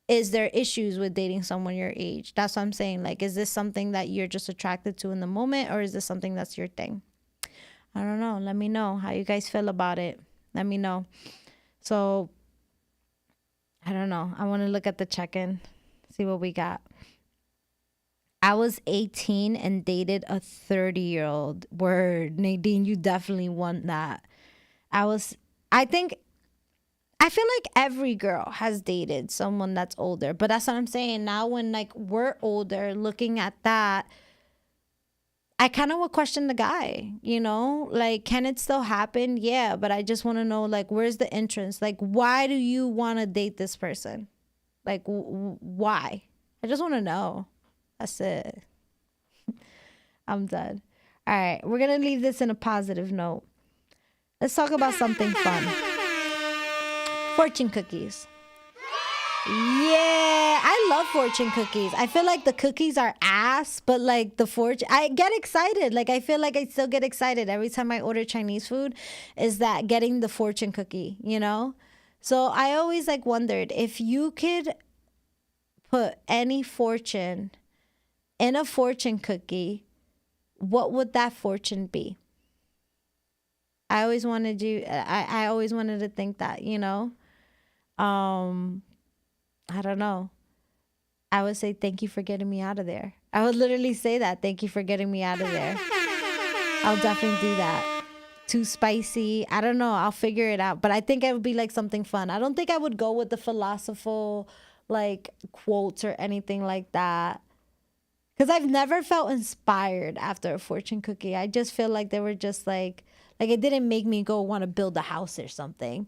Is there issues with dating someone your age? That's what I'm saying. Like, is this something that you're just attracted to in the moment, or is this something that's your thing? I don't know. Let me know how you guys feel about it. Let me know. So, I don't know. I want to look at the check-in, see what we got. I was 18 and dated a 30-year-old. Word, Nadine, you definitely want that. I feel like every girl has dated someone that's older, but that's what I'm saying. Now when like we're older, looking at that, I kind of would question the guy, you know? Like, can it still happen? Yeah, but I just want to know, like, where's the entrance? Like, why do you want to date this person? Like, why? I just want to know. That's it. I'm done. All right, we're going to leave this in a positive note. Let's talk about something fun. Fortune cookies. Yeah, I love fortune cookies. I feel like the cookies are ass, but like the fortune, I get excited. Like I feel like I still get excited every time I order Chinese food, is that getting the fortune cookie, you know? So I always like wondered if you could put any fortune in a fortune cookie, what would that fortune be? I always wanted to think that, you know? I don't know. I would say thank you for getting me out of there. I would literally say that. Thank you for getting me out of there. I'll definitely do that. Too spicy. I don't know. I'll figure it out. But I think it would be like something fun. I don't think I would go with the philosophical like quotes or anything like that. Because I've never felt inspired after a fortune cookie. I just feel like they were just like it didn't make me go want to build a house or something.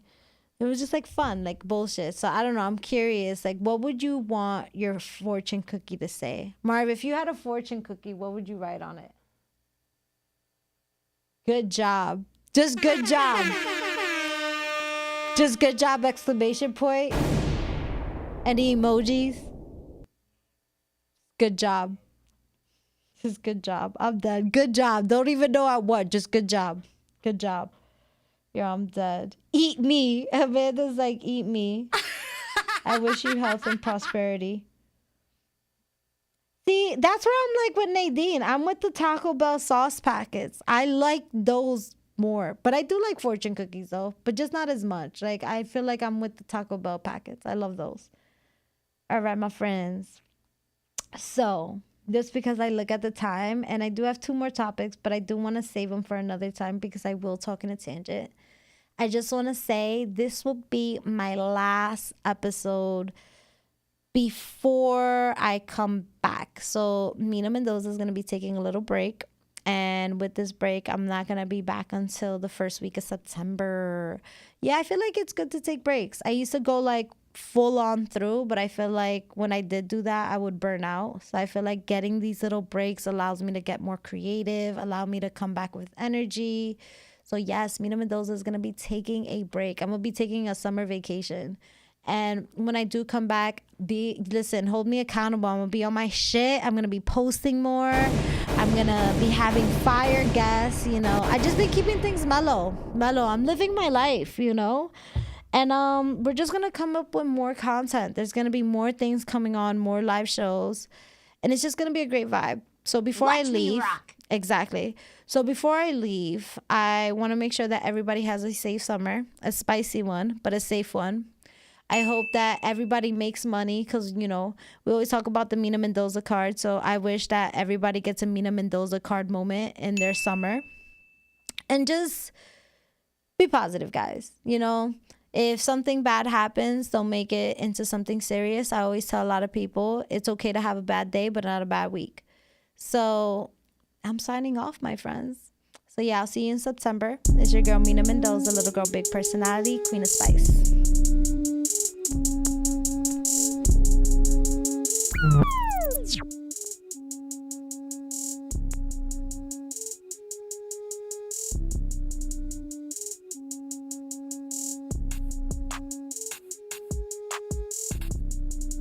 It was just like fun, like bullshit. So I don't know. I'm curious. Like, what would you want your fortune cookie to say? Marv, if you had a fortune cookie, what would you write on it? Good job. Just good job. Just good job, exclamation point. Any emojis? Good job. Just good job. I'm done. Good job. Don't even know at what. Just good job. Good job. Yeah, I'm dead. Eat me. Amanda's like, eat me. I wish you health and prosperity. See, that's where I'm like with Nadine. I'm with the Taco Bell sauce packets. I like those more. But I do like fortune cookies though, but just not as much. Like, I feel like I'm with the Taco Bell packets. I love those. All right, my friends. So, just because I look at the time, and I do have 2 more topics, but I do want to save them for another time because I will talk in a tangent. I just want to say this will be my last episode before I come back. So Mina Mendoza is going to be taking a little break. And with this break, I'm not going to be back until the first week of September. Yeah, I feel like it's good to take breaks. I used to go like full on through, but I feel like when I did do that, I would burn out. So I feel like getting these little breaks allows me to get more creative, allow me to come back with energy. So yes, Mina Mendoza is going to be taking a break. I'm going to be taking a summer vacation. And when I do come back, hold me accountable. I'm gonna be on my shit. I'm gonna be posting more. I'm gonna be having fire guests, you know. I just been keeping things mellow. I'm living my life, you know. And we're just gonna come up with more content. There's gonna be more things coming on, more live shows, and it's just gonna be a great vibe. So before I leave, exactly. So before I leave, I want to make sure that everybody has a safe summer, a spicy one, but a safe one. I hope that everybody makes money because, you know, we always talk about the Mina Mendoza card. So I wish that everybody gets a Mina Mendoza card moment in their summer. And just be positive, guys. You know, if something bad happens, don't make it into something serious. I always tell a lot of people it's okay to have a bad day, but not a bad week. So I'm signing off, my friends. So yeah, I'll see you in September. It's your girl, Mina Mendoza, little girl, big personality, queen of spice.